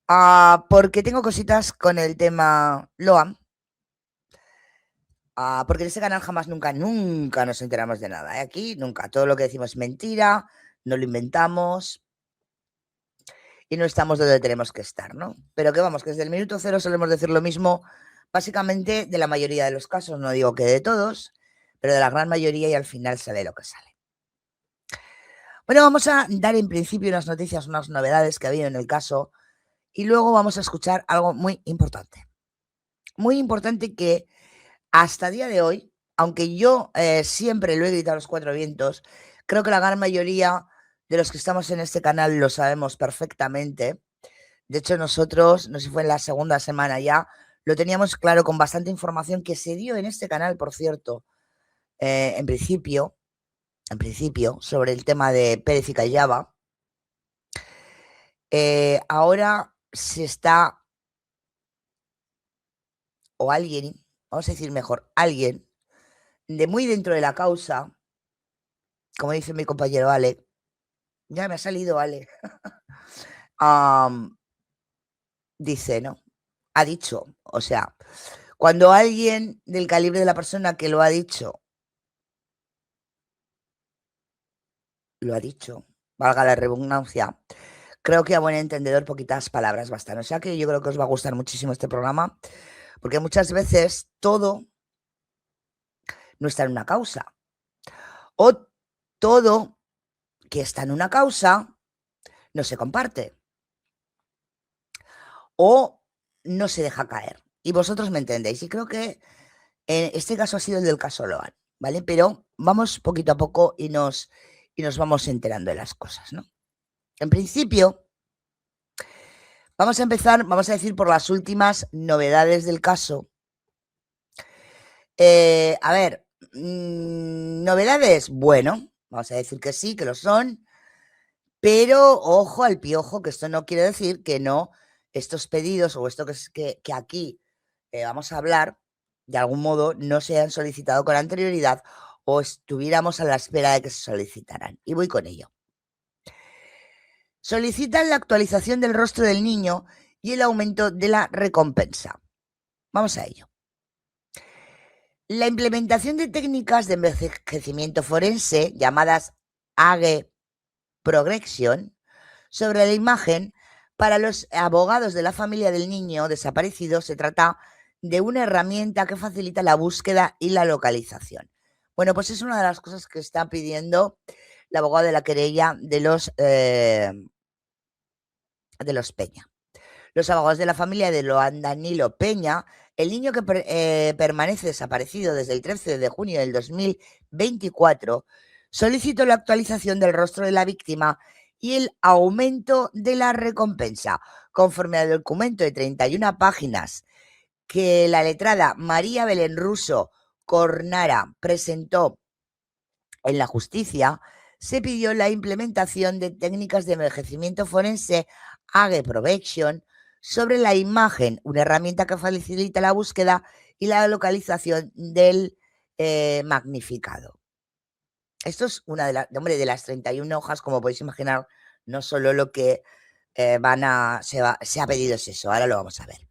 Porque tengo cositas con el tema Loam. Porque en este canal jamás, nunca nos enteramos de nada. Aquí, nunca. Todo lo que decimos es mentira, no lo inventamos y no estamos donde tenemos que estar, ¿no? Pero que vamos, que desde el minuto cero solemos decir lo mismo, básicamente de la mayoría de los casos, no digo que de todos, pero de la gran mayoría y al final sale lo que sale. Bueno, vamos a dar en principio unas noticias, unas novedades que ha habido en el caso y luego vamos a escuchar algo muy importante. Muy importante que hasta día de hoy, aunque yo siempre lo he gritado a los cuatro vientos, creo que la gran mayoría de los que estamos en este canal lo sabemos perfectamente. De hecho, nosotros, no sé si fue en la segunda semana ya, lo teníamos claro con bastante información que se dio en este canal, por cierto, en principio, sobre el tema de Pérez y Callaba. Ahora se está, o alguien, vamos a decir mejor, alguien de muy dentro de la causa, como dice mi compañero Ale, ya me ha salido Ale, dice, ¿no? Ha dicho, o sea, cuando alguien del calibre de la persona que lo ha dicho, valga la redundancia, creo que a buen entendedor poquitas palabras bastan. O sea que yo creo que os va a gustar muchísimo este programa, porque muchas veces todo no está en una causa. O todo que está en una causa no se comparte. O no se deja caer. Y vosotros me entendéis. Y creo que este caso ha sido el del caso Loan, ¿vale? Pero vamos poquito a poco y nos vamos enterando de las cosas, ¿no? En principio, vamos a empezar, vamos a decir, por las últimas novedades del caso. A ver, novedades, bueno, vamos a decir que sí, que lo son, pero ojo al piojo, que esto no quiere decir que no, estos pedidos o esto que aquí vamos a hablar, de algún modo no se han solicitado con anterioridad o estuviéramos a la espera de que se solicitaran. Y voy con ello. Solicitan la actualización del rostro del niño y el aumento de la recompensa. Vamos a ello. La implementación de técnicas de envejecimiento forense llamadas Age Progression sobre la imagen para los abogados de la familia del niño desaparecido se trata de una herramienta que facilita la búsqueda y la localización. Bueno, pues es una de las cosas que está pidiendo el abogado de la querella de los Peña. Los abogados de la familia de Loan Danilo Peña, el niño que permanece desaparecido desde el 13 de junio del 2024, solicitó la actualización del rostro de la víctima y el aumento de la recompensa, conforme al documento de 31 páginas que la letrada María Belén Russo Cornara presentó en la justicia. Se pidió la implementación de técnicas de envejecimiento forense Age Protection sobre la imagen, una herramienta que facilita la búsqueda y la localización del magnificado. Esto es una de las 31 hojas, como podéis imaginar, no solo lo que se ha pedido es eso, ahora lo vamos a ver.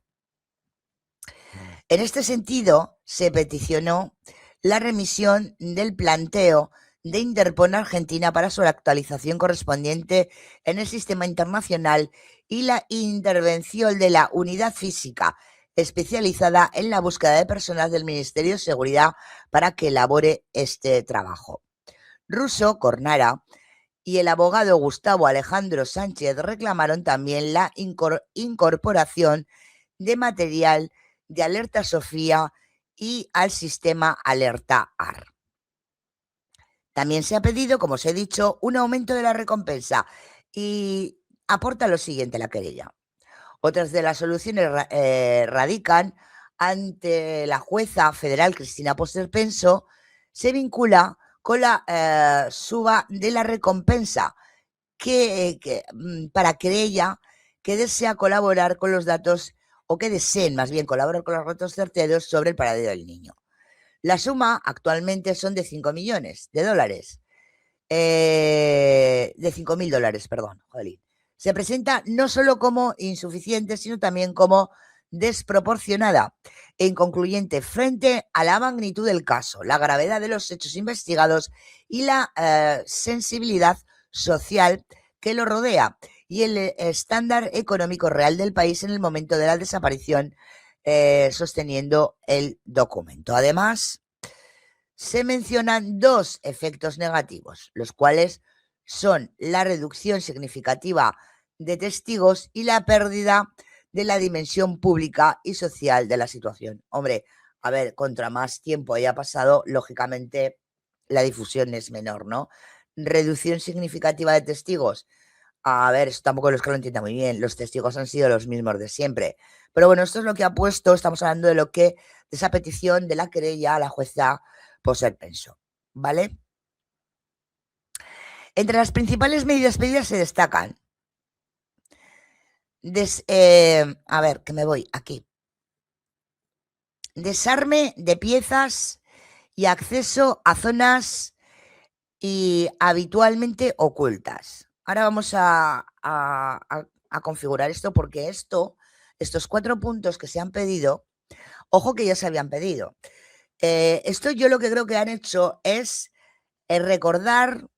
En este sentido, se peticionó la remisión del planteo de Interpol Argentina para su actualización correspondiente en el sistema internacional y la intervención de la unidad física especializada en la búsqueda de personas del Ministerio de Seguridad para que elabore este trabajo. Russo Cornara y el abogado Gustavo Alejandro Sánchez reclamaron también la incorporación de material de Alerta Sofía y al sistema Alerta AR. También se ha pedido, como os he dicho, un aumento de la recompensa y aporta lo siguiente la querella. Otras de las soluciones radican ante la jueza federal Cristina Posterpenso, se vincula con la suba de la recompensa para querella que desea colaborar con los datos o que deseen más bien colaborar con los datos certeros sobre el paradero del niño. La suma actualmente son de 5 millones de dólares. De 5.000 dólares, perdón, jolín. se presenta no solo como insuficiente, sino también como desproporcionada e inconcluyente frente a la magnitud del caso, la gravedad de los hechos investigados y la sensibilidad social que lo rodea y el estándar económico real del país en el momento de la desaparición, sosteniendo el documento. Además, se mencionan dos efectos negativos, los cuales son la reducción significativa de testigos y la pérdida de la dimensión pública y social de la situación. Hombre, a ver, contra más tiempo haya pasado, lógicamente la difusión es menor, ¿no? Reducción significativa de testigos. A ver, eso tampoco es que lo entienda muy bien. Los testigos han sido los mismos de siempre. Pero bueno, esto es lo que ha puesto, estamos hablando de de esa petición de la querella a la jueza Poser Penso, ¿vale? Entre las principales medidas pedidas se destacan, a ver, que me voy aquí, desarme de piezas y acceso a zonas y habitualmente ocultas. Ahora vamos a configurar esto porque estos 4 puntos que se han pedido, ojo que ya se habían pedido. Esto yo lo que creo que han hecho es recordar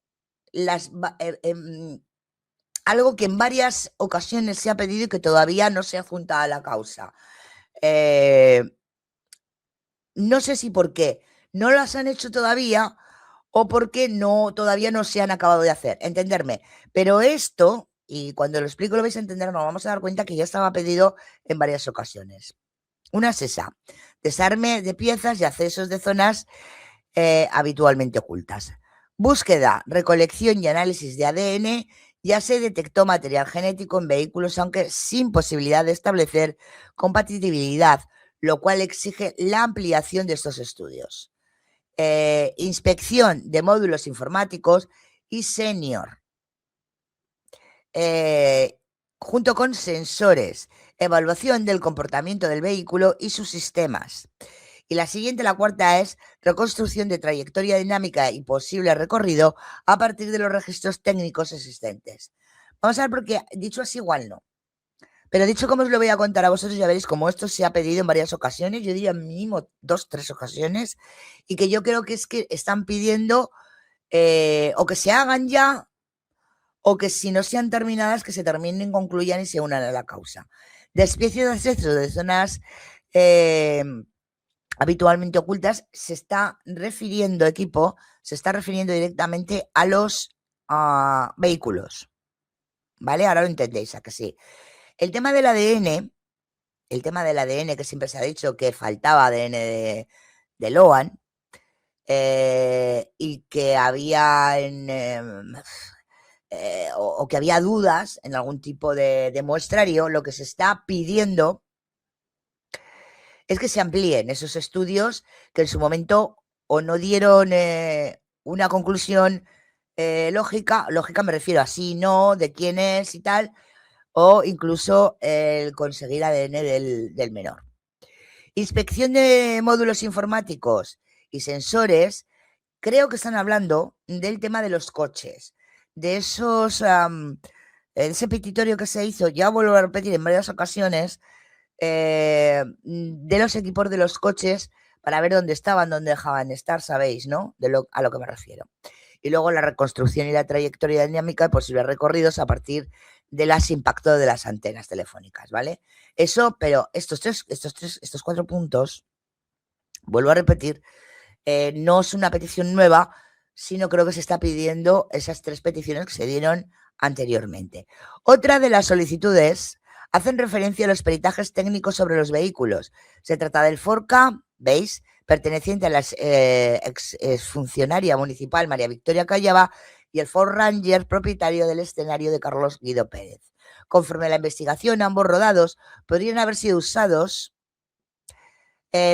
algo que en varias ocasiones se ha pedido y que todavía no se ha juntado a la causa. No sé si porque no las han hecho todavía o porque todavía no se han acabado de hacer, entenderme. Pero esto, y cuando lo explico lo vais a entender, nos vamos a dar cuenta que ya estaba pedido en varias ocasiones. Una es esa, desarme de piezas y accesos de zonas habitualmente ocultas. Búsqueda, recolección y análisis de ADN. Ya se detectó material genético en vehículos, aunque sin posibilidad de establecer compatibilidad, lo cual exige la ampliación de estos estudios. Inspección de módulos informáticos y senior, junto con sensores, evaluación del comportamiento del vehículo y sus sistemas. Y la siguiente, la cuarta, es reconstrucción de trayectoria dinámica y posible recorrido a partir de los registros técnicos existentes. Vamos a ver, porque dicho así igual no. Pero dicho como os lo voy a contar a vosotros, ya veréis cómo esto se ha pedido en varias ocasiones, yo diría mínimo 2, 3 ocasiones, y que yo creo que es que están pidiendo o que se hagan ya, o que si no sean terminadas, que se terminen, concluyan y se unan a la causa. Despiece de acceso de zonas habitualmente ocultas, se está refiriendo directamente a los vehículos. ¿Vale? Ahora lo entendéis, ¿a que sí? El tema del ADN, que siempre se ha dicho que faltaba ADN de Loan, y que había o que había dudas en algún tipo de muestrario, lo que se está pidiendo es que se amplíen esos estudios que en su momento o no dieron una conclusión lógica me refiero a sí, no, de quién es y tal, o incluso el conseguir ADN del menor. Inspección de módulos informáticos y sensores, creo que están hablando del tema de los coches, de ese petitorio que se hizo, ya vuelvo a repetir en varias ocasiones, de los equipos de los coches para ver dónde estaban, dónde dejaban estar, sabéis, ¿no? A lo que me refiero. Y luego la reconstrucción y la trayectoria dinámica de posibles recorridos a partir de las impactos de las antenas telefónicas, ¿vale? Eso, pero estos 4 puntos, vuelvo a repetir, no es una petición nueva, sino creo que se está pidiendo esas 3 peticiones que se dieron anteriormente. Otra de las solicitudes hacen referencia a los peritajes técnicos sobre los vehículos. Se trata del Forca, ¿veis?, perteneciente a la exfuncionaria municipal María Victoria Callava, y el Ford Ranger, propietario del escenario de Carlos Guido Pérez. Conforme a la investigación, ambos rodados podrían haber sido usados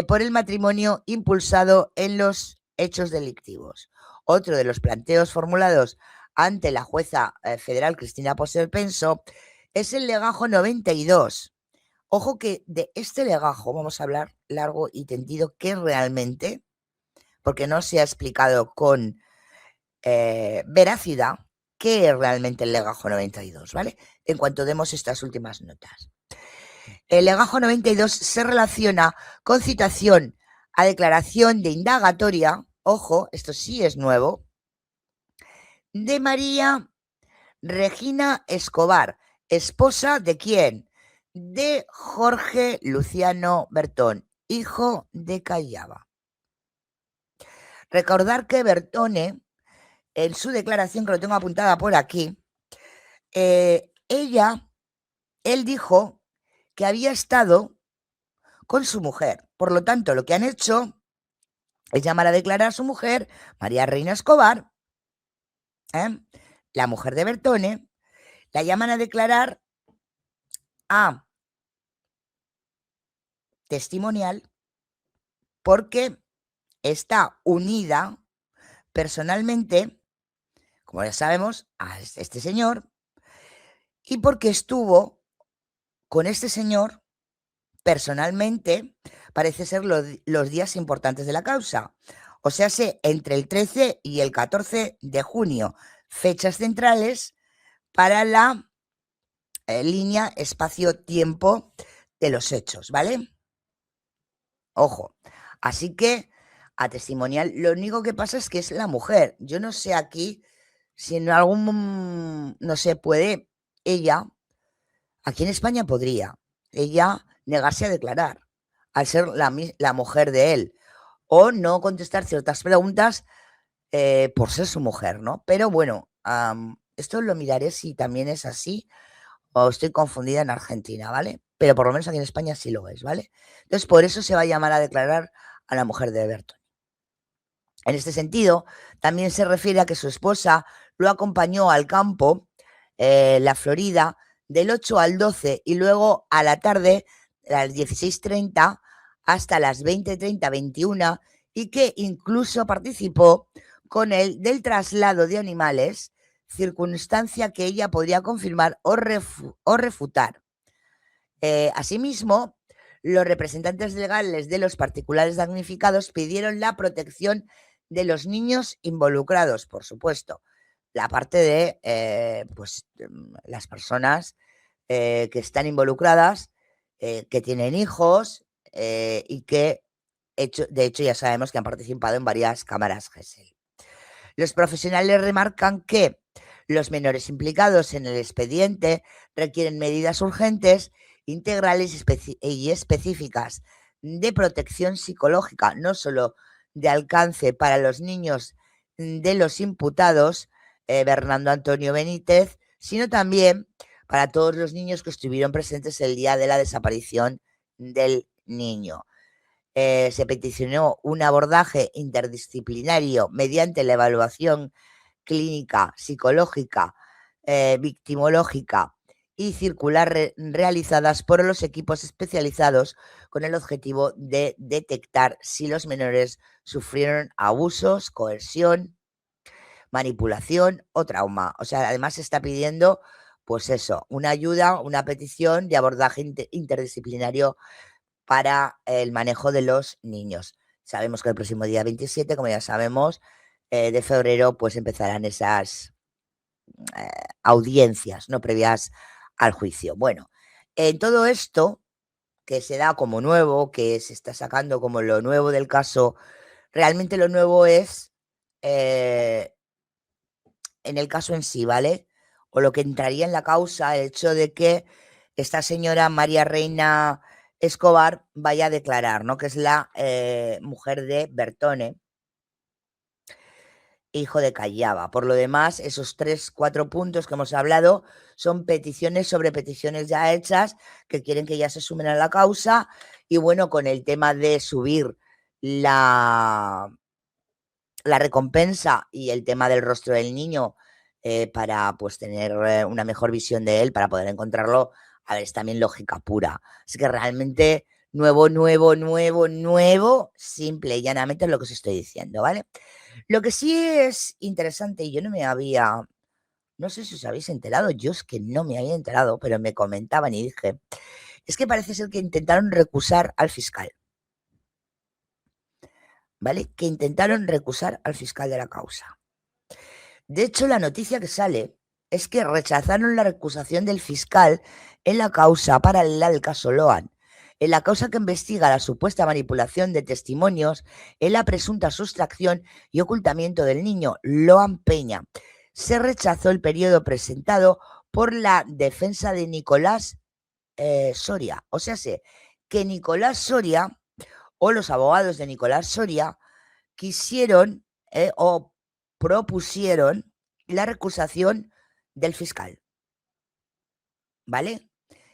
por el matrimonio impulsado en los hechos delictivos. Otro de los planteos formulados ante la jueza federal Cristina Poser Penso es el legajo 92. Ojo que de este legajo vamos a hablar largo y tendido, que realmente, porque no se ha explicado con veracidad, qué es realmente el legajo 92, ¿vale? En cuanto demos estas últimas notas. El legajo 92 se relaciona con citación a declaración de indagatoria, ojo, esto sí es nuevo, de María Regina Escobar, esposa ¿de quién? De Jorge Luciano Bertone, hijo de Callaba. Recordar que Bertone, en su declaración, que lo tengo apuntada por aquí, él dijo que había estado con su mujer. Por lo tanto, lo que han hecho es llamar a declarar a su mujer, María Reina Escobar, la mujer de Bertone, la llaman a declarar a testimonial porque está unida personalmente, como ya sabemos, a este señor y porque estuvo con este señor personalmente, parece ser los días importantes de la causa. O sea, entre el 13 y el 14 de junio, fechas centrales para la línea espacio-tiempo de los hechos, ¿vale? Ojo. Así que a testimonial, lo único que pasa es que es la mujer. Yo no sé aquí si en algún, no sé, puede ella, aquí en España podría, ella negarse a declarar al ser la mujer de él o no contestar ciertas preguntas por ser su mujer, ¿no? Pero bueno, esto lo miraré si también es así o estoy confundida en Argentina, ¿vale? Pero por lo menos aquí en España sí lo es, ¿vale? Entonces, por eso se va a llamar a declarar a la mujer de Bertone. En este sentido, también se refiere a que su esposa lo acompañó al campo, la Florida, del 8 al 12 y luego a la tarde, a las 16:30 hasta las 20:30, 21, y que incluso participó con él del traslado de animales, circunstancia que ella podría confirmar o refutar. Asimismo, los representantes legales de los particulares damnificados pidieron la protección de los niños involucrados, por supuesto. La parte de las personas que están involucradas, que tienen hijos y que, de hecho, ya sabemos que han participado en varias cámaras GESEL. Los profesionales remarcan que los menores implicados en el expediente requieren medidas urgentes, integrales y específicas de protección psicológica, no solo de alcance para los niños de los imputados, Bernardo Antonio Benítez, sino también para todos los niños que estuvieron presentes el día de la desaparición del niño. Se peticionó un abordaje interdisciplinario mediante la evaluación clínica, psicológica, victimológica y circular realizadas por los equipos especializados con el objetivo de detectar si los menores sufrieron abusos, coerción, manipulación o trauma. O sea, además se está pidiendo, pues eso, una ayuda, una petición de abordaje interdisciplinario para el manejo de los niños. Sabemos que el próximo día 27, como ya sabemos, de febrero, pues empezarán esas audiencias, ¿no? Previas al juicio. Bueno, en todo esto que se da como nuevo, que se está sacando como lo nuevo del caso, realmente lo nuevo es en el caso en sí, ¿vale? O lo que entraría en la causa, el hecho de que esta señora María Reina Escobar vaya a declarar, ¿no? Que es la mujer de Bertone, hijo de Callaba. Por lo demás, esos 3, 4 puntos que hemos hablado son peticiones sobre peticiones ya hechas que quieren que ya se sumen a la causa. Y bueno, con el tema de subir la recompensa y el tema del rostro del niño para pues tener una mejor visión de él, para poder encontrarlo, a ver, es también lógica pura. Así que realmente nuevo, simple y llanamente es lo que os estoy diciendo, ¿vale? Lo que sí es interesante, y yo no sé si os habéis enterado, yo es que no me había enterado, pero me comentaban y dije, es que parece ser que intentaron recusar al fiscal, ¿vale? Que intentaron recusar al fiscal de la causa. De hecho, la noticia que sale es que rechazaron la recusación del fiscal en la causa paralela del caso Loan, en la causa que investiga la supuesta manipulación de testimonios en la presunta sustracción y ocultamiento del niño Loan Peña. Se rechazó el periodo presentado por la defensa de Nicolás Soria. O sea, sé que Nicolás Soria o los abogados de Nicolás Soria quisieron o propusieron la recusación del fiscal, ¿vale?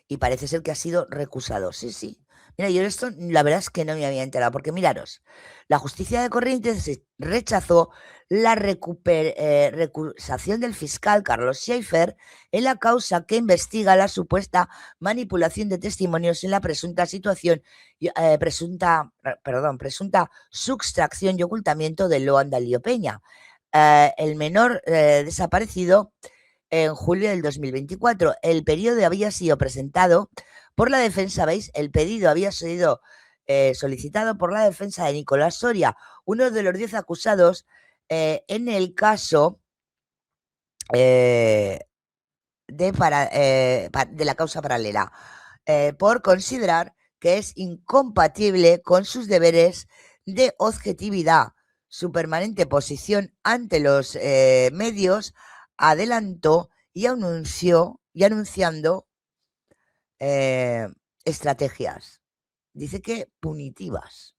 Y parece ser que ha sido recusado. Sí, sí. Mira, yo esto la verdad es que no me había enterado, porque miraros, la justicia de Corrientes rechazó la recusación del fiscal Carlos Schaefer en la causa que investiga la supuesta manipulación de testimonios en la presunta situación, presunta sustracción y ocultamiento de Loan Dalío Peña, el menor desaparecido en julio del 2024. El periodo había sido presentado por la defensa, ¿veis? El pedido había sido solicitado por la defensa de Nicolás Soria, uno de los 10 acusados en el caso de la causa paralela, por considerar que es incompatible con sus deberes de objetividad. Su permanente posición ante los medios adelantó y anunciando estrategias. Dice que punitivas.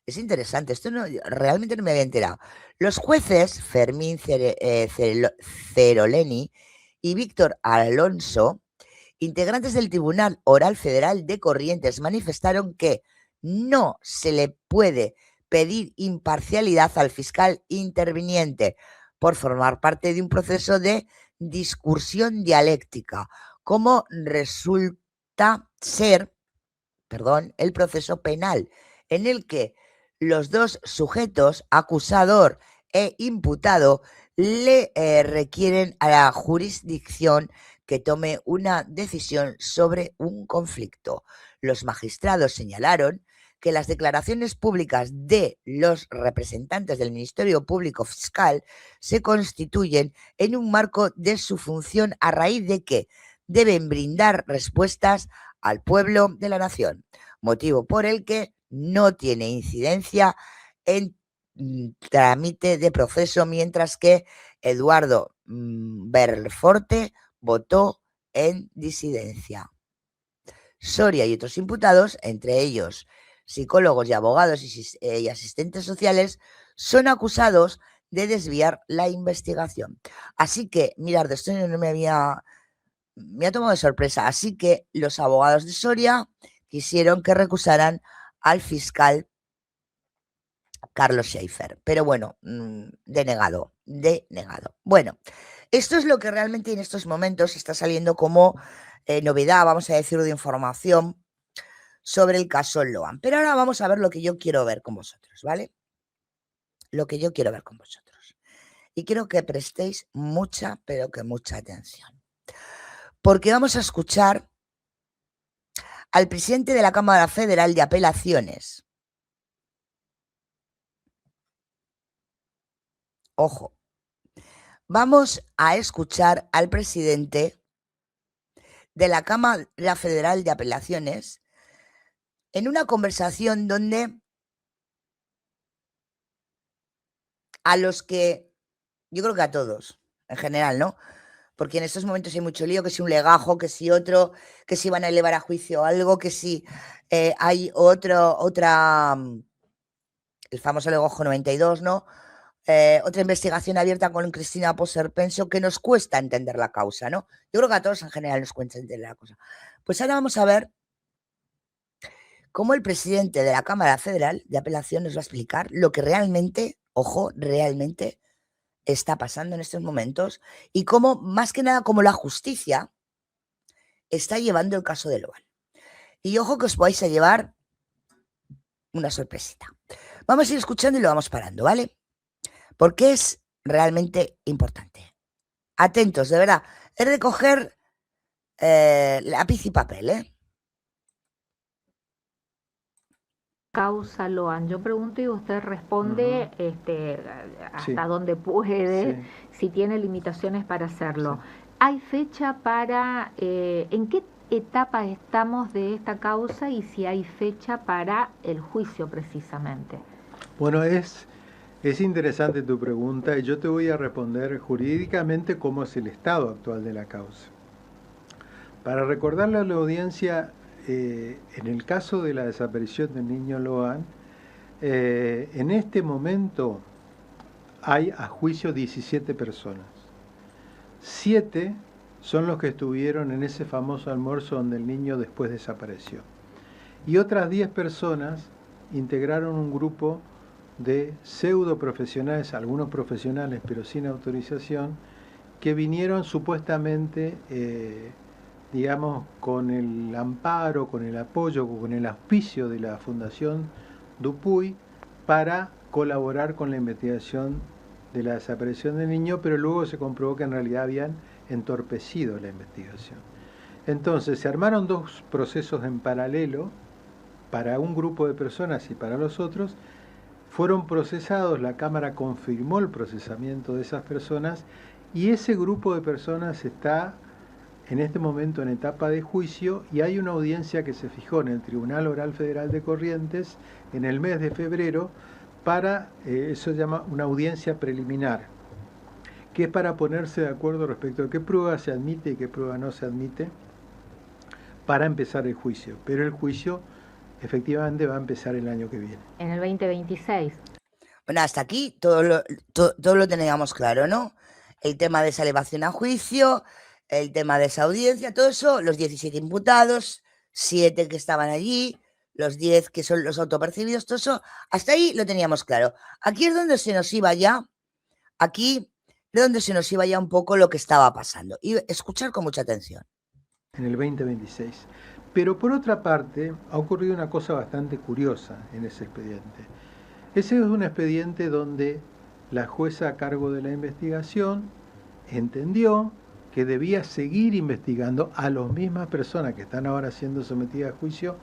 Es interesante, esto realmente no me había enterado. Los jueces Fermín Ceroleni y Víctor Alonso, integrantes del Tribunal Oral Federal de Corrientes, manifestaron que no se le puede pedir imparcialidad al fiscal interviniente por formar parte de un proceso de discursión dialéctica, como resulta ser, el proceso penal, en el que los dos sujetos, acusador e imputado, le requieren a la jurisdicción que tome una decisión sobre un conflicto. Los magistrados señalaron que las declaraciones públicas de los representantes del Ministerio Público Fiscal se constituyen en un marco de su función a raíz de que deben brindar respuestas al pueblo de la nación, motivo por el que no tiene incidencia en trámite de proceso, mientras que Eduardo Belforte votó en disidencia. Soria y otros imputados, entre ellos psicólogos y abogados y asistentes sociales, son acusados de desviar la investigación. Así que, mirad, esto no me ha tomado de sorpresa. Así que los abogados de Soria quisieron que recusaran al fiscal Carlos Schaefer. Pero bueno, denegado. Bueno, esto es lo que realmente en estos momentos está saliendo como novedad, vamos a decir, de información sobre el caso Loan. Pero ahora vamos a ver lo que yo quiero ver con vosotros, ¿vale? Lo que yo quiero ver con vosotros. Y quiero que prestéis mucha, pero que mucha atención. Porque vamos a escuchar al presidente de la Cámara Federal de Apelaciones. Ojo, vamos a escuchar al presidente de la Cámara Federal de Apelaciones en una conversación donde a los que, yo creo que a todos, en general, ¿no? Porque en estos momentos hay mucho lío, que si un legajo, que si otro, que si van a elevar a juicio algo, que si hay otra, el famoso legajo 92, ¿no? Otra investigación abierta con Cristina Poser-Penso, que nos cuesta entender la causa, ¿no? Yo creo que a todos en general nos cuesta entender la cosa. Pues ahora vamos a ver cómo el presidente de la Cámara Federal de Apelación nos va a explicar lo que realmente, ojo, realmente está pasando en estos momentos y cómo, más que nada, cómo la justicia está llevando el caso de Loan. Y ojo que os vais a llevar una sorpresita. Vamos a ir escuchando y lo vamos parando, ¿vale? Porque es realmente importante. Atentos, de verdad. Es de coger lápiz y papel, ¿eh? causa Loan? Yo pregunto y usted responde hasta Sí, donde puede, sí, si tiene limitaciones para hacerlo. sí. ¿Hay fecha para, en qué etapa estamos de esta causa y si hay fecha para el juicio precisamente? Bueno, es interesante tu pregunta y yo te voy a responder jurídicamente cómo es el estado actual de la causa. Para recordarle a la audiencia, en el caso de la desaparición del niño Loan, en este momento hay a juicio 17 personas. 7 son los que estuvieron en ese famoso almuerzo donde el niño después desapareció. Y otras 10 personas integraron un grupo de pseudo profesionales, algunos profesionales pero sin autorización, que vinieron supuestamente, digamos, con el amparo, con el apoyo, con el auspicio de la Fundación Dupuy para colaborar con la investigación de la desaparición del niño, pero luego se comprobó que en realidad habían entorpecido la investigación. Entonces se armaron dos procesos en paralelo para un grupo de personas y para los otros. Fueron procesados, la Cámara confirmó el procesamiento de esas personas y ese grupo de personas está en este momento en etapa de juicio y hay una audiencia que se fijó en el Tribunal Oral Federal de Corrientes en el mes de febrero para, eso se llama una audiencia preliminar, que es para ponerse de acuerdo respecto a qué prueba se admite y qué prueba no se admite para empezar el juicio. Pero el juicio efectivamente va a empezar el año que viene. En el 2026. Bueno, hasta aquí todo lo teníamos claro, ¿no? El tema de esa elevación a juicio, el tema de esa audiencia, todo eso, los 17 imputados, 7 que estaban allí, los 10 que son los autopercibidos, todo eso, hasta ahí lo teníamos claro. Aquí es donde se nos iba ya, aquí es donde se nos iba ya un poco lo que estaba pasando. Y escuchar con mucha atención. En el 2026. Pero por otra parte, ha ocurrido una cosa bastante curiosa en ese expediente. Ese es un expediente donde la jueza a cargo de la investigación entendió que debía seguir investigando a las mismas personas que están ahora siendo sometidas a juicio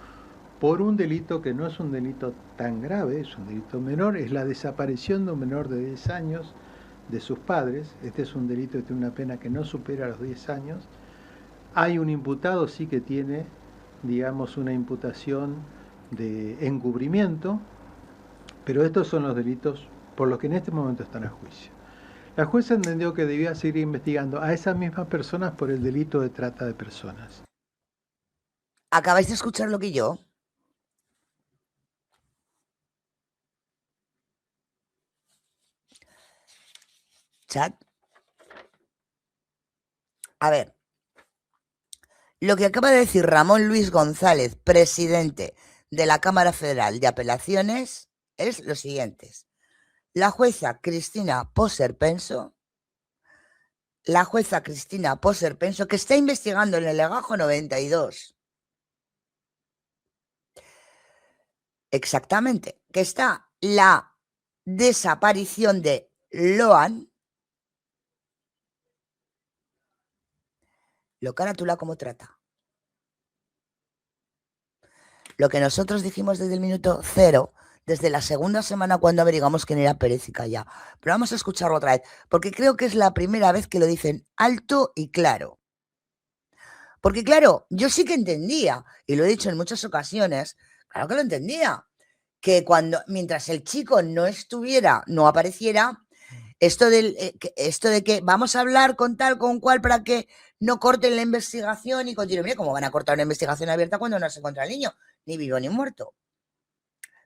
por un delito que no es un delito tan grave, es un delito menor, es la desaparición de un menor de 10 años de sus padres. Este es un delito que tiene una pena que no supera los 10 años. Hay un imputado, sí, que tiene, digamos, una imputación de encubrimiento, pero estos son los delitos por los que en este momento están a juicio. La jueza entendió que debía seguir investigando a esas mismas personas por el delito de trata de personas. ¿Acabáis de escuchar lo que yo? Chat. A ver, lo que acaba de decir Ramón Luis González, presidente de la Cámara Federal de Apelaciones, es lo siguiente. La jueza Cristina Poser Penso, que está investigando en el legajo 92, exactamente, que está la desaparición de Loan, lo carátula como trata. Lo que nosotros dijimos desde el minuto cero, desde la segunda semana cuando averiguamos quién era Pérez y Calla. Pero vamos a escucharlo otra vez, porque creo que es la primera vez que lo dicen alto y claro. Porque claro, yo sí que entendía, y lo he dicho en muchas ocasiones, claro que lo entendía, que mientras el chico no estuviera, no apareciera, esto de que vamos a hablar con tal, con cual, para que no corten la investigación y continúen. Mira, ¿cómo van a cortar una investigación abierta cuando no se encuentra el niño? Ni vivo ni muerto.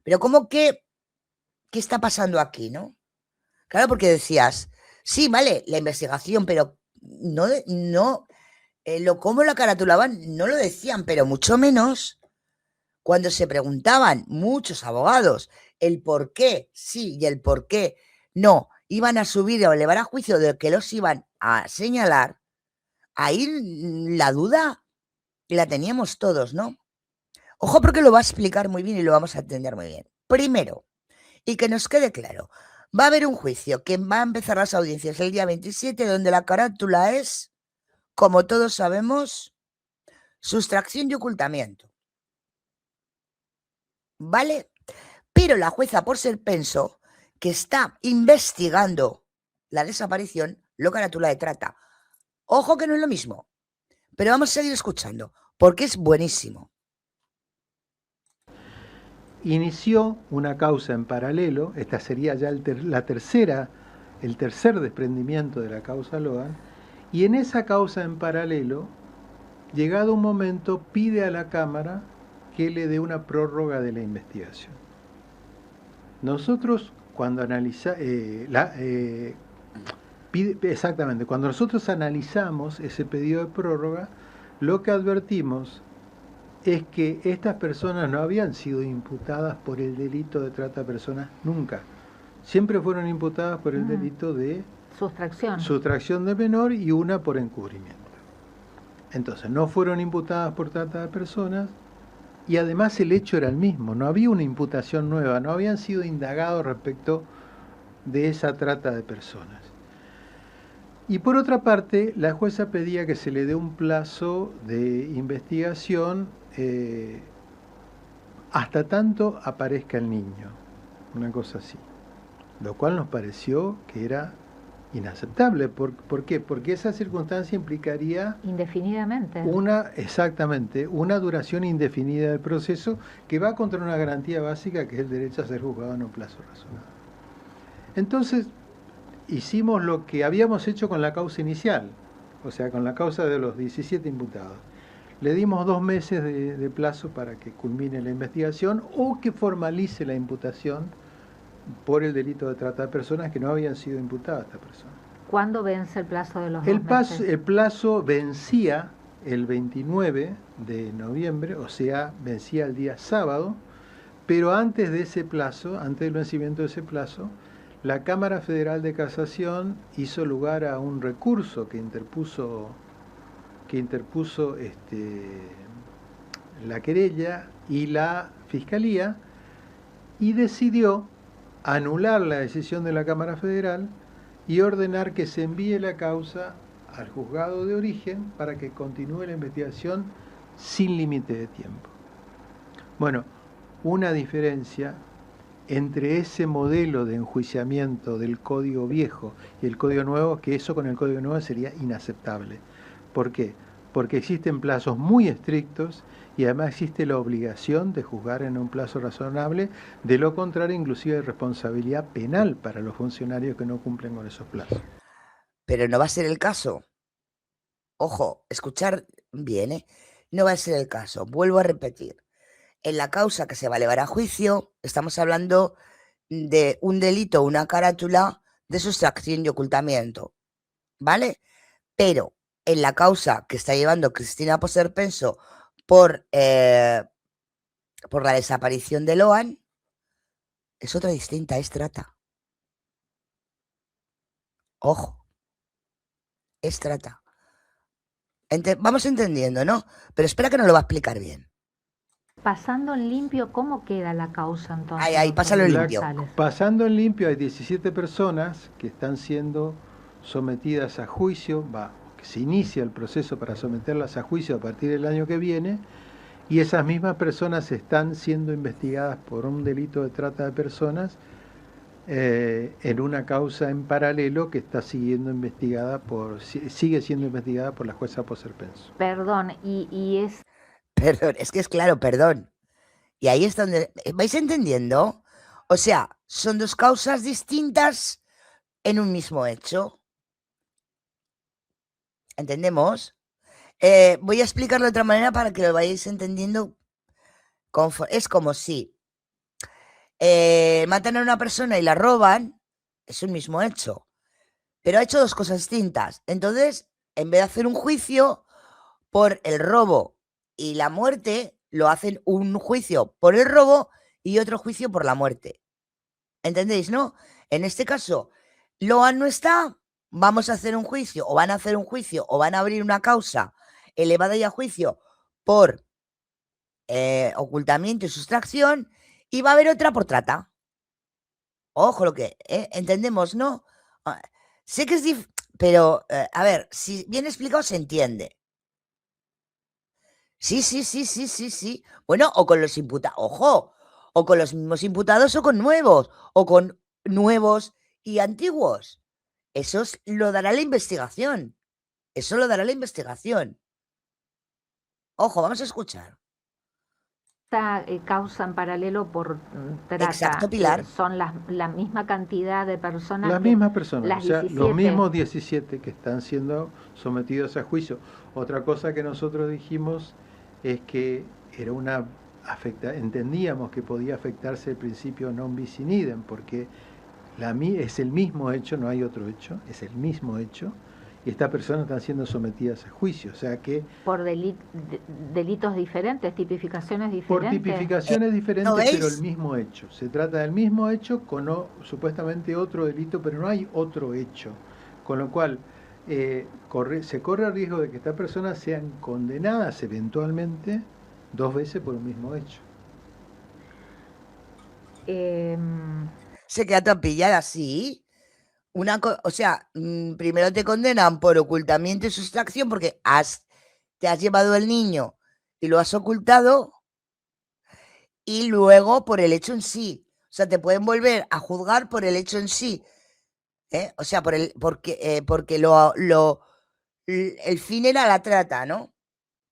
Pero ¿cómo que qué está pasando aquí, no? Claro, porque decías, sí, vale, la investigación, pero no, cómo la caratulaban, no lo decían, pero mucho menos cuando se preguntaban muchos abogados el por qué sí y el por qué no iban a subir o elevar a juicio de que los iban a señalar, ahí la duda la teníamos todos, ¿no? Ojo, porque lo va a explicar muy bien y lo vamos a entender muy bien. Primero, y que nos quede claro, va a haber un juicio que va a empezar las audiencias el día 27, donde la carátula es, como todos sabemos, sustracción y ocultamiento. ¿Vale? Pero la jueza por ser penso, que está investigando la desaparición, lo carátula de trata. Ojo que no es lo mismo, pero vamos a seguir escuchando, porque es buenísimo. Inició una causa en paralelo, esta sería ya el tercer desprendimiento de la causa Loan, y en esa causa en paralelo, llegado un momento, pide a la Cámara que le dé una prórroga de la investigación. Nosotros, cuando cuando nosotros analizamos ese pedido de prórroga, lo que advertimos es que estas personas no habían sido imputadas por el delito de trata de personas nunca. Siempre fueron imputadas por el delito de sustracción de menor y una por encubrimiento. Entonces, no fueron imputadas por trata de personas y además el hecho era el mismo. No había una imputación nueva, no habían sido indagados respecto de esa trata de personas. Y por otra parte, la jueza pedía que se le dé un plazo de investigación hasta tanto aparezca el niño, una cosa así. Lo cual nos pareció que era inaceptable. ¿Por qué? Porque esa circunstancia implicaría indefinidamente una duración indefinida del proceso que va contra una garantía básica que es el derecho a ser juzgado en un plazo razonable. Entonces, hicimos lo que habíamos hecho con la causa inicial, o sea, con la causa de los 17 imputados. Le dimos 2 meses de plazo para que culmine la investigación o que formalice la imputación por el delito de trata de personas que no habían sido imputadas a esta persona. ¿Cuándo vence el plazo de los 2 meses? El plazo vencía el 29 de noviembre, o sea, vencía el día sábado, pero antes de ese plazo, antes del vencimiento de ese plazo, la Cámara Federal de Casación hizo lugar a un recurso que interpuso la querella y la Fiscalía y decidió anular la decisión de la Cámara Federal y ordenar que se envíe la causa al juzgado de origen para que continúe la investigación sin límite de tiempo. Bueno, una diferencia entre ese modelo de enjuiciamiento del Código Viejo y el Código Nuevo, que eso con el Código Nuevo sería inaceptable. ¿Por qué? Porque existen plazos muy estrictos y además existe la obligación de juzgar en un plazo razonable, de lo contrario inclusive hay responsabilidad penal para los funcionarios que no cumplen con esos plazos. Pero no va a ser el caso. Ojo, escuchar bien, ¿eh? No va a ser el caso. Vuelvo a repetir. En la causa que se va a elevar a juicio, estamos hablando de un delito, una carátula de sustracción y ocultamiento, ¿vale? Pero en la causa que está llevando Cristina Poser Penso por la desaparición de Loan, es otra distinta, es trata. Ojo, es trata. Vamos entendiendo, ¿no? Pero espera que nos lo va a explicar bien. Pasando en limpio, ¿cómo queda la causa entonces? Ahí, pásalo en limpio. Pasando en limpio hay 17 personas que están siendo sometidas a juicio, que se inicia el proceso para someterlas a juicio a partir del año que viene, y esas mismas personas están siendo investigadas por un delito de trata de personas en una causa en paralelo que está sigue siendo investigada por la jueza Poser Penso. Perdón, Perdón, es que es claro, perdón. Y ahí es donde... ¿Vais entendiendo? O sea, son 2 causas distintas en un mismo hecho. ¿Entendemos? Voy a explicarlo de otra manera para que lo vayáis entendiendo. Es como si matan a una persona y la roban, es un mismo hecho. Pero ha hecho 2 cosas distintas. Entonces, en vez de hacer un juicio por el robo y la muerte, lo hacen un juicio por el robo y otro juicio por la muerte. ¿Entendéis, no? En este caso, Loan no está, vamos a hacer un juicio, o van a hacer un juicio, o van a abrir una causa elevada ya a juicio por ocultamiento y sustracción, y va a haber otra por trata. Ojo lo que, entendemos, ¿no? Sé que es difícil, pero, a ver, si bien explicado se entiende. Sí. Bueno, o con los imputados. Ojo, o con los mismos imputados o con nuevos y antiguos. Eso lo dará la investigación. Eso lo dará la investigación. Ojo, vamos a escuchar. Esta causa en paralelo por trata, Exacto, Pilar. son la misma cantidad de personas. Las mismas personas, las o sea, 17. los mismos 17 que están siendo sometidos a juicio. Otra cosa que nosotros dijimos es que era entendíamos que podía afectarse el principio non bis in idem, porque es el mismo hecho, no hay otro hecho, es el mismo hecho, y estas personas están siendo sometidas a juicio, o sea que... Por delitos diferentes, tipificaciones diferentes. Por tipificaciones diferentes, ¿Lo veis? pero el mismo hecho. Se trata del mismo hecho con supuestamente otro delito, pero no hay otro hecho. Con lo cual, se corre el riesgo de que estas personas sean condenadas eventualmente 2 veces por un mismo hecho. Se queda toda pillada, sí. O sea, primero te condenan por ocultamiento y sustracción porque te has llevado el niño y lo has ocultado, y luego por el hecho en sí. O sea, te pueden volver a juzgar por el hecho en sí. O sea, porque el fin era la trata, ¿no?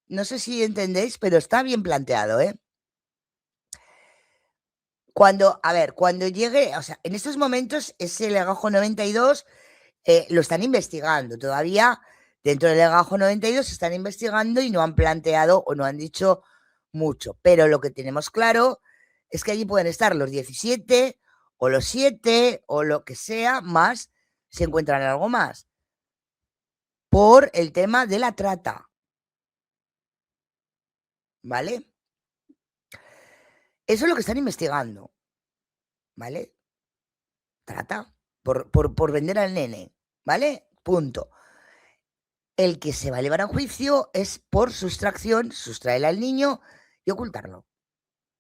No sé si entendéis, pero está bien planteado, ¿eh? Cuando llegue, o sea, en estos momentos ese legajo 92 lo están investigando. Todavía dentro del legajo 92 se están investigando y no han planteado o no han dicho mucho. Pero lo que tenemos claro es que allí pueden estar los 17 o los 7 o lo que sea, más si encuentran algo más. Por el tema de la trata. ¿Vale? Eso es lo que están investigando. ¿Vale? Trata. Por vender al nene. ¿Vale? Punto. El que se va a llevar a juicio es por sustracción, sustraer al niño y ocultarlo.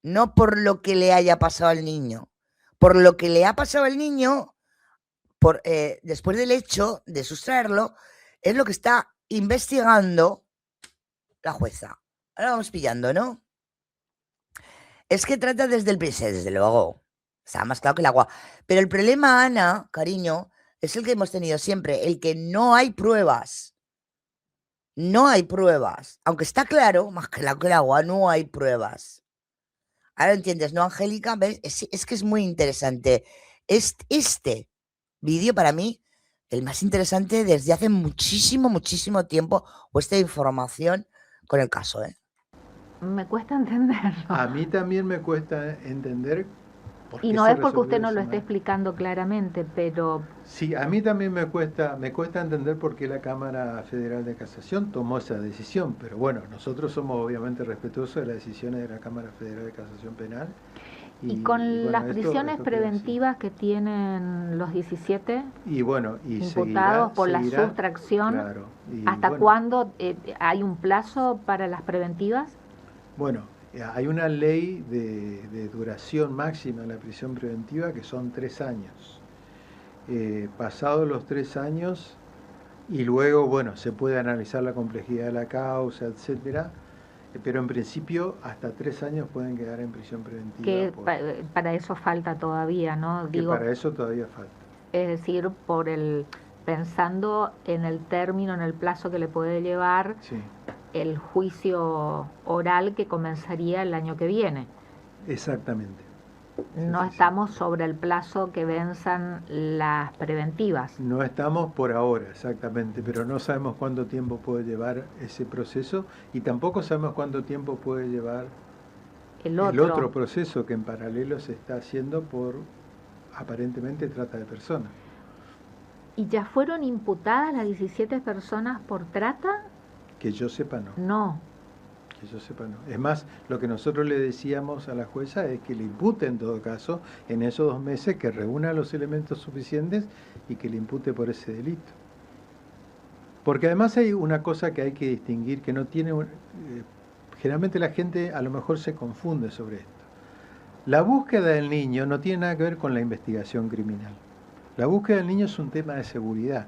No por lo que le haya pasado al niño. Por lo que le ha pasado al niño, después del hecho de sustraerlo, es lo que está investigando la jueza. Ahora vamos pillando, ¿no? Es que trata desde el principio, desde luego. Está más claro que el agua. Pero el problema, Ana, cariño, es el que hemos tenido siempre, el que no hay pruebas. No hay pruebas. Aunque está claro, más claro que el agua, no hay pruebas. Ahora entiendes, ¿no, Angélica? ¿Ves? Es que es muy interesante. Este vídeo para mí, el más interesante desde hace muchísimo, muchísimo tiempo, o esta información con el caso, ¿eh? Me cuesta entenderlo. A mí también me cuesta entender por qué Y no se es porque usted resolvió no de lo esa esté manera. explicando claramente, pero Sí, a mí también me cuesta entender por qué la Cámara Federal de Casación tomó esa decisión, pero bueno, nosotros somos obviamente respetuosos de las decisiones de la Cámara Federal de Casación Penal. y con bueno, las esto prisión quedó así. preventivas que tienen los 17 Y bueno, y imputados por la seguirá, sustracción, claro, y ¿hasta bueno, cuándo hay un plazo para las preventivas? Bueno, hay una ley de duración máxima en la prisión preventiva que son 3 años. Pasados los 3 años, y luego, bueno, se puede analizar la complejidad de la causa, etcétera, pero en principio hasta 3 años pueden quedar en prisión preventiva. Que para eso falta todavía, ¿no? Que para eso todavía falta. Es decir, pensando en el término, en el plazo que le puede llevar Sí, el juicio oral que comenzaría el año que viene. exactamente. No sí. estamos sobre el plazo que venzan las preventivas. No estamos por ahora, exactamente, pero no sabemos cuánto tiempo puede llevar ese proceso y tampoco sabemos cuánto tiempo puede llevar el otro proceso que en paralelo se está haciendo por aparentemente trata de personas. ¿Y ya fueron imputadas las 17 personas por trata? Que yo sepa no. No. Que yo sepa no. Es más, lo que nosotros le decíamos a la jueza es que le impute en todo caso en esos 2 meses, que reúna los elementos suficientes y que le impute por ese delito. Porque además hay una cosa que hay que distinguir que no tiene... generalmente la gente a lo mejor se confunde sobre esto. La búsqueda del niño no tiene nada que ver con la investigación criminal. La búsqueda del niño es un tema de seguridad.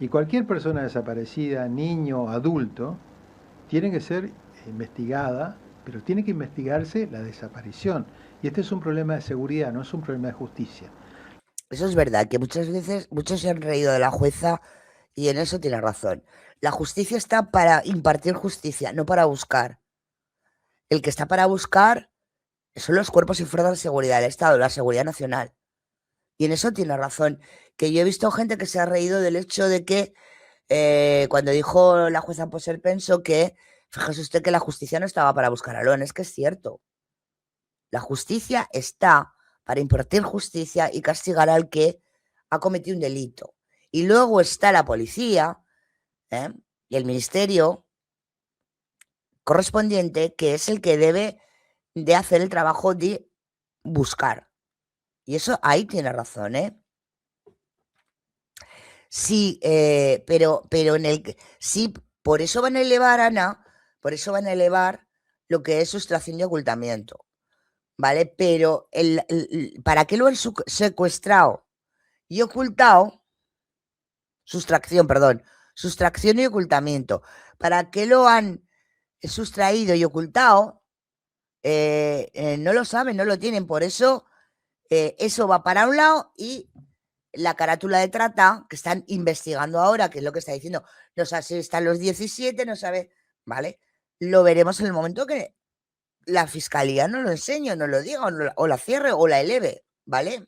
Y cualquier persona desaparecida, niño, adulto, tiene que ser investigada pero tiene que investigarse la desaparición. Y este es un problema de seguridad, no es un problema de justicia. Eso es verdad, que muchas veces muchos se han reído de la jueza y en eso tiene razón. La justicia está para impartir justicia, no para buscar. El que está para buscar son los cuerpos y fuerzas de seguridad del Estado, la seguridad nacional. Y en eso tiene razón. Que yo he visto gente que se ha reído del hecho de que cuando dijo la jueza Poser pensó que, fíjese usted que la justicia no estaba para buscar a Loan, es que es cierto. La justicia está para impartir justicia y castigar al que ha cometido un delito. Y luego está la policía y el ministerio correspondiente, que es el que debe de hacer el trabajo de buscar. Y eso ahí tiene razón, ¿eh? Sí, pero en el sí, por eso van a elevar, Ana, por eso van a elevar lo que es sustracción y ocultamiento, ¿vale? Pero ¿para qué lo han secuestrado y ocultado? Sustracción, perdón, sustracción y ocultamiento. ¿Para qué lo han sustraído y ocultado? No lo saben, no lo tienen, por eso eso va para un lado y la carátula de trata, que están investigando ahora, que es lo que está diciendo, no sabe si están los 17, no sabe, ¿vale? Lo veremos en el momento que la fiscalía no lo enseñe, no lo diga, o la cierre, o la eleve, ¿vale?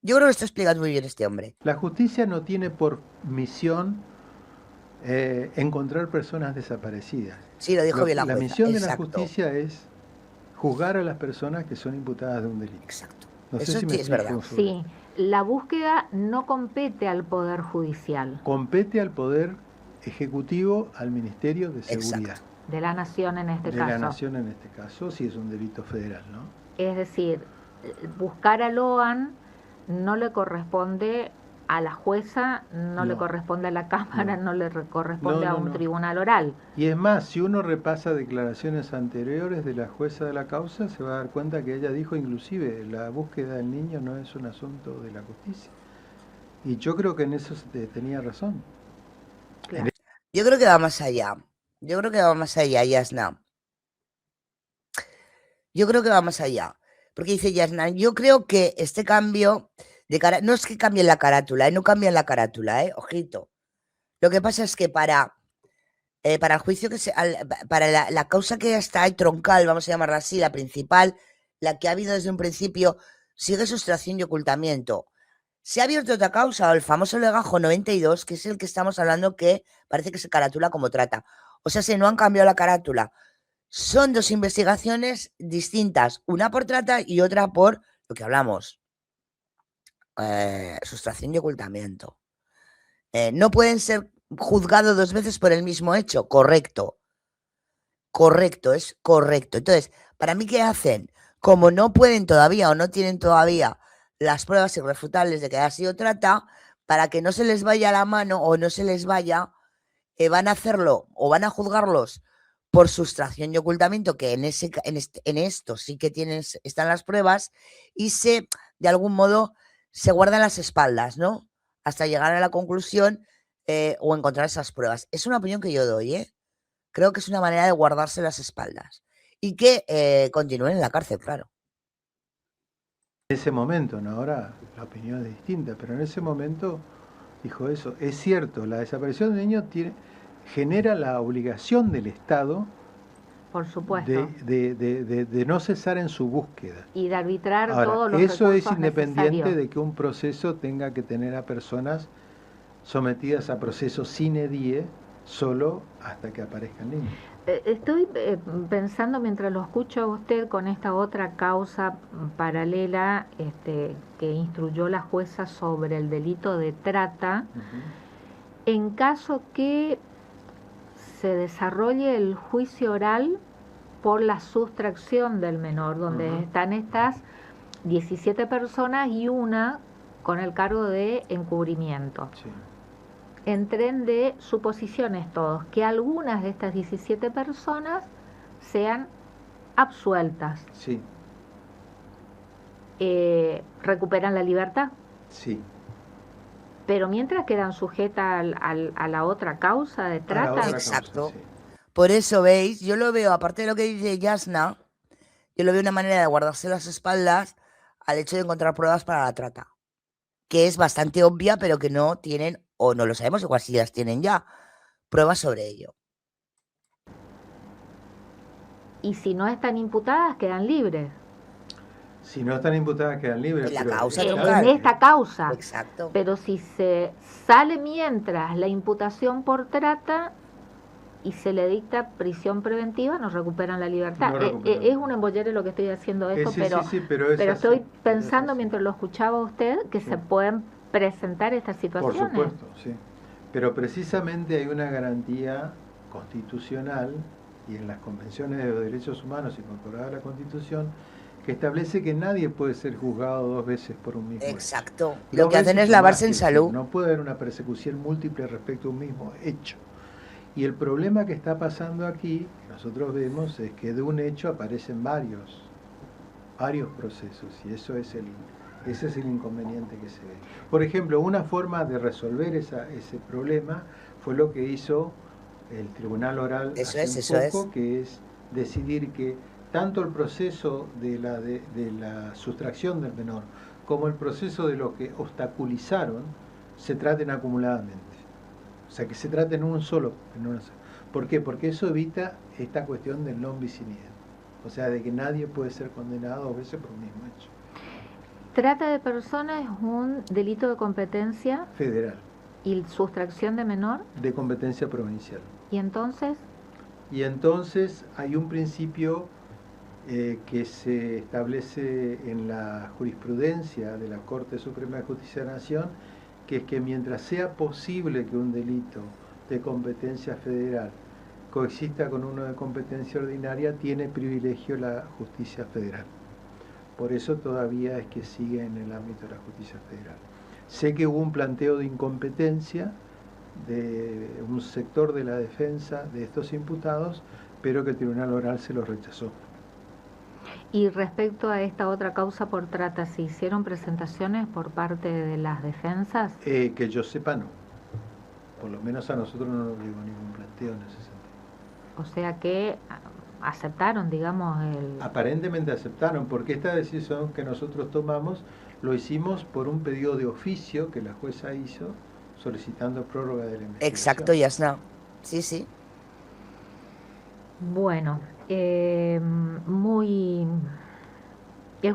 Yo creo que esto explica muy bien este hombre. La justicia no tiene por misión encontrar personas desaparecidas. Sí, lo dijo bien la jueza. La misión exacto. de la justicia es juzgar a las personas que son imputadas de un delito. Exacto. No sé Eso si me es verdad. explico sobre Sí, esto. la búsqueda no compete al Poder Judicial Compete al Poder Ejecutivo, al Ministerio de Seguridad. Exacto. de la Nación en este De caso. la Nación en este caso, si es un delito federal, ¿no? Es decir, buscar a Loan no le corresponde a la jueza, no le No. corresponde a la Cámara, No. no le corresponde No, a no, un no. tribunal oral. Y es más, si uno repasa declaraciones anteriores de la jueza de la causa, se va a dar cuenta que ella dijo inclusive la búsqueda del niño no es un asunto de la justicia. Y yo creo que en eso tenía razón. Claro. Yo creo que va más allá. Yo creo que va más allá, Yasna. Yo creo que va más allá. Porque dice Yasna, yo creo que este cambio de cara, no es que cambien la carátula, no cambian la carátula, ojito. Lo que pasa es que para el juicio que para la causa que está ahí troncal, vamos a llamarla así, la principal, la que ha habido desde un principio, sigue sustracción y ocultamiento. Se ha abierto otra causa, el famoso legajo 92, que es el que estamos hablando, que parece que se caratula como trata. O sea, si no han cambiado la carátula. Son dos investigaciones distintas, una por trata y otra por lo que hablamos, sustracción y ocultamiento. No pueden ser juzgados dos veces por el mismo hecho, correcto. Correcto, es correcto. Entonces, ¿para mí qué hacen? Como no pueden todavía o no tienen todavía las pruebas irrefutables de que haya sido trata, para que no se les vaya la mano o no se les vaya, van a hacerlo o van a juzgarlos por sustracción y ocultamiento, que en esto sí que están las pruebas, y de algún modo se guardan las espaldas, ¿no? Hasta llegar a la conclusión o encontrar esas pruebas. Es una opinión que yo doy, ¿eh? Creo que es una manera de guardarse las espaldas y que continúen en la cárcel, claro. En ese momento, ¿no? Ahora la opinión es distinta, pero en ese momento dijo eso. Es cierto, la desaparición del niño genera la obligación del Estado Por supuesto. de no cesar en su búsqueda. Y de arbitrar Ahora, todos los eso es recursos independiente necesarios. de que un proceso tenga que tener a personas sometidas a procesos sine die solo hasta que aparezca el niño. Estoy pensando mientras lo escucho a usted con esta otra causa paralela que instruyó la jueza sobre el delito de trata, en caso que se desarrolle el juicio oral por la sustracción del menor, donde están estas 17 personas y una con el cargo de encubrimiento. Sí. Entren de suposiciones todos, que algunas de estas 17 personas sean absueltas. Sí. Recuperan la libertad. Sí. Pero mientras quedan sujetas a la otra causa de trata. Exacto. Sí. Por eso, ¿veis? Yo lo veo, aparte de lo que dice Yasna, yo lo veo una manera de guardarse las espaldas al hecho de encontrar pruebas para la trata, que es bastante obvia, pero que no tienen, o no lo sabemos, igual si las tienen ya, pruebas sobre ello. Y si no están imputadas, quedan libres. Si no están imputadas, quedan libres. En la pero causa claro, troncal. En esta causa. Exacto. Pero si se sale mientras la imputación por trata y se le dicta prisión preventiva, nos recuperan la libertad. No recuperan. Es un embollere lo que estoy haciendo esto, Sí, pero, sí, pero es así, estoy es pensando así. mientras lo escuchaba usted que Sí. se pueden presentar estas Por situaciones. supuesto, sí. Pero precisamente hay una garantía constitucional y en las convenciones de los derechos humanos incorporada a la Constitución que establece que nadie puede ser juzgado 2 veces por un mismo Exacto. hecho. Lo 2 que hacen veces es o lavarse más en que salud. sea. No puede haber una persecución múltiple respecto a un mismo hecho. Y el problema que está pasando aquí, que nosotros vemos, es que de un hecho aparecen varios procesos, y ese es el inconveniente que se ve. Por ejemplo, una forma de resolver ese problema fue lo que hizo el Tribunal Oral hace un poco, que es decidir que tanto el proceso de la sustracción del menor como el proceso de lo que obstaculizaron se traten acumuladamente. O sea, que se traten un solo. ¿Por qué? Porque eso evita esta cuestión del non bis in idem. O sea, de que nadie puede ser condenado 2 veces por un mismo hecho. Trata de personas es un delito de competencia Federal. y sustracción de menor. De competencia provincial. ¿Y entonces? Y entonces hay un principio que se establece en la jurisprudencia de la Corte Suprema de Justicia de la Nación, que es que mientras sea posible que un delito de competencia federal coexista con uno de competencia ordinaria, tiene privilegio la justicia federal. Por eso todavía es que sigue en el ámbito de la justicia federal. Sé que hubo un planteo de incompetencia de un sector de la defensa de estos imputados, pero que el Tribunal Oral se lo rechazó. Y respecto a esta otra causa por trata, ¿se hicieron presentaciones por parte de las defensas? Que yo sepa, no. Por lo menos a nosotros no nos llegó ningún planteo en ese sentido. O sea que aceptaron, digamos, Aparentemente aceptaron, porque esta decisión que nosotros tomamos lo hicimos por un pedido de oficio que la jueza hizo solicitando prórroga de la investigación. Exacto, Yasna. Sí, sí. Bueno, es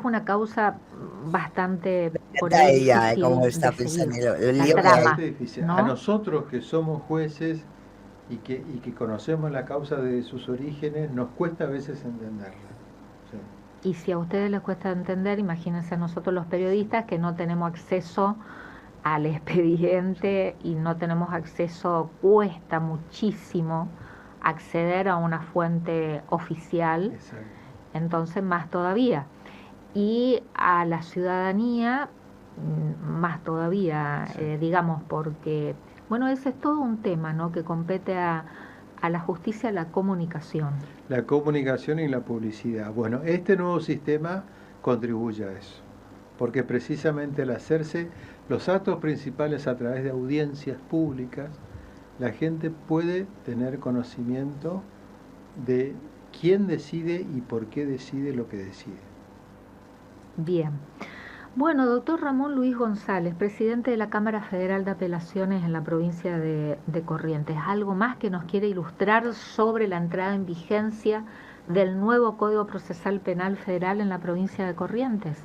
una causa bastante por ahí ella, como está pensando el lío trama, ¿no? A nosotros que somos jueces y que conocemos la causa de sus orígenes, nos cuesta a veces entenderla. Sí. Y si a ustedes les cuesta entender, imagínense a nosotros los periodistas que no tenemos acceso al expediente y no tenemos acceso, cuesta muchísimo acceder a una fuente oficial. Exacto. Entonces más todavía. Y a la ciudadanía más todavía, sí. Digamos, porque, bueno, ese es todo un tema, ¿no?, que compete a la justicia, la comunicación. La comunicación y la publicidad. Bueno, este nuevo sistema contribuye a eso, porque precisamente al hacerse los actos principales a través de audiencias públicas, la gente puede tener conocimiento de quién decide y por qué decide lo que decide. Bien. Bueno, doctor Ramón Luis González, presidente de la Cámara Federal de Apelaciones en la provincia de Corrientes, ¿algo más que nos quiere ilustrar sobre la entrada en vigencia del nuevo Código Procesal Penal Federal en la provincia de Corrientes?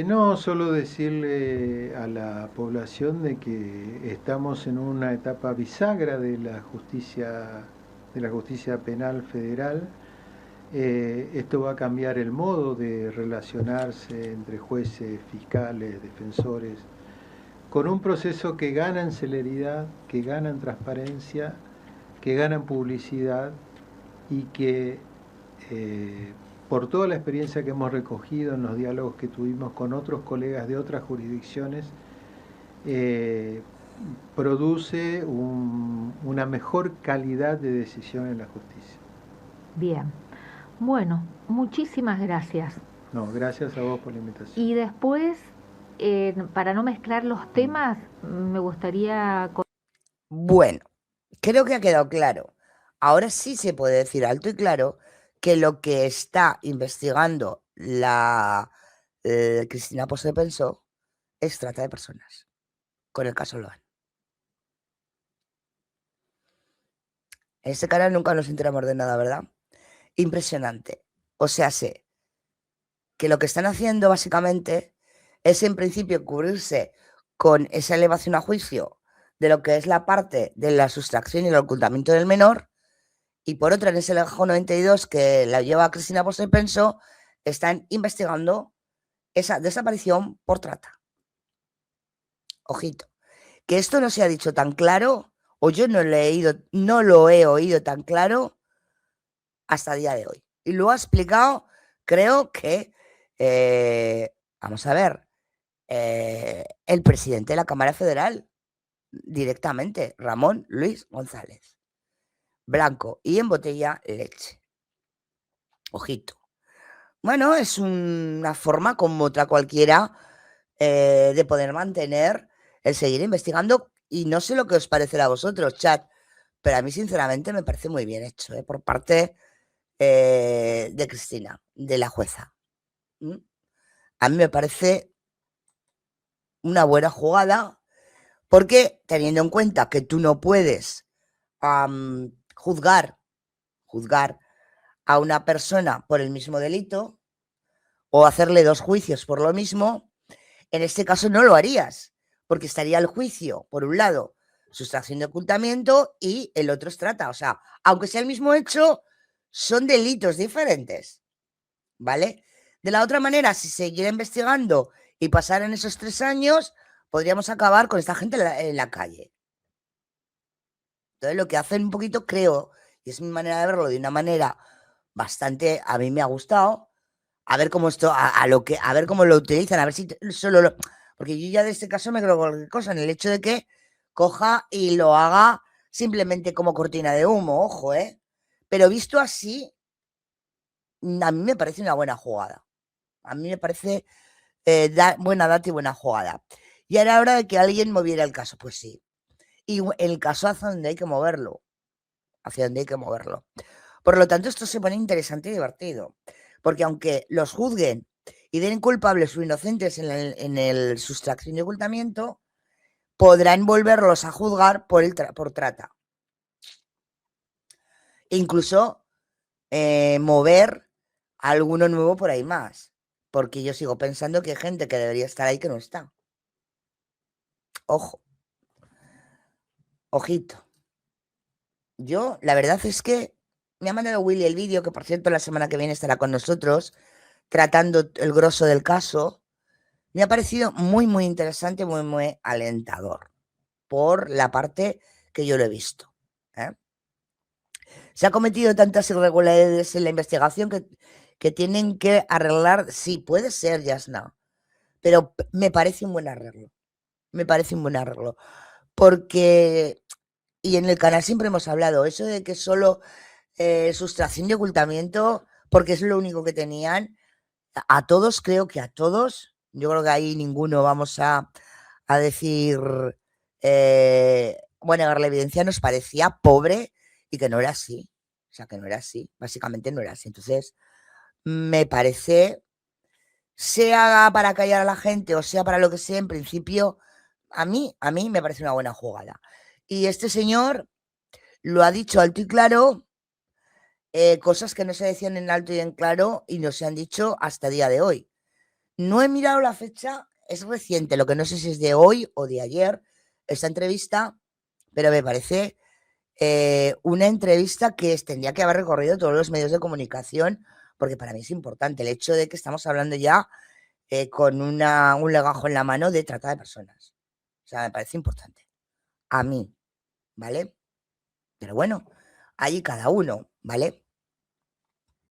No, solo decirle a la población de que estamos en una etapa bisagra de la justicia penal federal. Esto va a cambiar el modo de relacionarse entre jueces, fiscales, defensores, con un proceso que gana en celeridad, que gana en transparencia, que gana en publicidad y que por toda la experiencia que hemos recogido en los diálogos que tuvimos con otros colegas de otras jurisdicciones, produce una mejor calidad de decisión en la justicia. Bien. Bueno, muchísimas gracias. No, gracias a vos por la invitación. Y después, para no mezclar los temas, me gustaría... Bueno, creo que ha quedado claro. Ahora sí se puede decir alto y claro que lo que está investigando la Cristina Posse Pensó es trata de personas, con el caso Loan. En este canal nunca nos enteramos de nada, ¿verdad? Impresionante. O sea, sé que lo que están haciendo básicamente es en principio cubrirse con esa elevación a juicio de lo que es la parte de la sustracción y el ocultamiento del menor, y por otra, en ese legajo 92 que la lleva Cristina Posse Pensó, están investigando esa desaparición por trata. Ojito, que esto no se ha dicho tan claro, o yo no lo he oído tan claro hasta el día de hoy. Y lo ha explicado, creo que, vamos a ver, el presidente de la Cámara Federal, directamente, Ramón Luis González. Blanco y en botella leche. Ojito. Bueno, es una forma como otra cualquiera de poder mantener el seguir investigando, y no sé lo que os parecerá a vosotros, chat, pero a mí sinceramente me parece muy bien hecho por parte de Cristina, de la jueza. A mí me parece una buena jugada, porque teniendo en cuenta que tú no puedes juzgar a una persona por el mismo delito o hacerle 2 juicios por lo mismo, en este caso no lo harías, porque estaría el juicio, por un lado, sustracción de ocultamiento, y el otro es trata. O sea, aunque sea el mismo hecho, son delitos diferentes, ¿vale? De la otra manera, si siguiera investigando y pasaran esos 3 años, podríamos acabar con esta gente en la calle. Entonces, lo que hacen un poquito, creo, y es mi manera de verlo de una manera bastante, a mí me ha gustado, a ver cómo esto, a ver cómo lo utilizan, a ver si solo porque yo ya de este caso me creo cualquier cosa, en el hecho de que coja y lo haga simplemente como cortina de humo, ojo, pero visto así, a mí me parece una buena jugada. A mí me parece buena data y buena jugada. Y era hora de que alguien moviera el caso, pues sí. Y el caso hacia donde hay que moverlo. Hacia donde hay que moverlo. Por lo tanto, esto se pone interesante y divertido. Porque aunque los juzguen y den culpables o inocentes en el sustracción y ocultamiento, podrán volverlos a juzgar por trata. Incluso mover a alguno nuevo por ahí más. Porque yo sigo pensando que hay gente que debería estar ahí que no está. Ojo. Ojito. Yo, la verdad es que me ha mandado Willy el vídeo, que por cierto la semana que viene estará con nosotros, tratando el grosso del caso. Me ha parecido muy, muy interesante, muy, muy alentador, por la parte que yo lo he visto. Se ha cometido tantas irregularidades en la investigación que tienen que arreglar. Sí, puede ser, Yasna, pero me parece un buen arreglo. Me parece un buen arreglo. Porque, y en el canal siempre hemos hablado, eso de que solo sustracción y ocultamiento, porque es lo único que tenían, a todos, creo que a todos, yo creo que ahí ninguno vamos a decir, bueno, la evidencia nos parecía pobre y que no era así. O sea, que no era así, básicamente no era así. Entonces, me parece, sea para callar a la gente o sea para lo que sea, en principio, a mí me parece una buena jugada. Y este señor lo ha dicho alto y claro, cosas que no se decían en alto y en claro y no se han dicho hasta el día de hoy. No he mirado la fecha, es reciente, lo que no sé si es de hoy o de ayer, esta entrevista, pero me parece una entrevista que tendría que haber recorrido todos los medios de comunicación, porque para mí es importante el hecho de que estamos hablando ya con un legajo en la mano de trata de personas. O sea, me parece importante. A mí, ¿vale? Pero bueno, allí cada uno, ¿vale?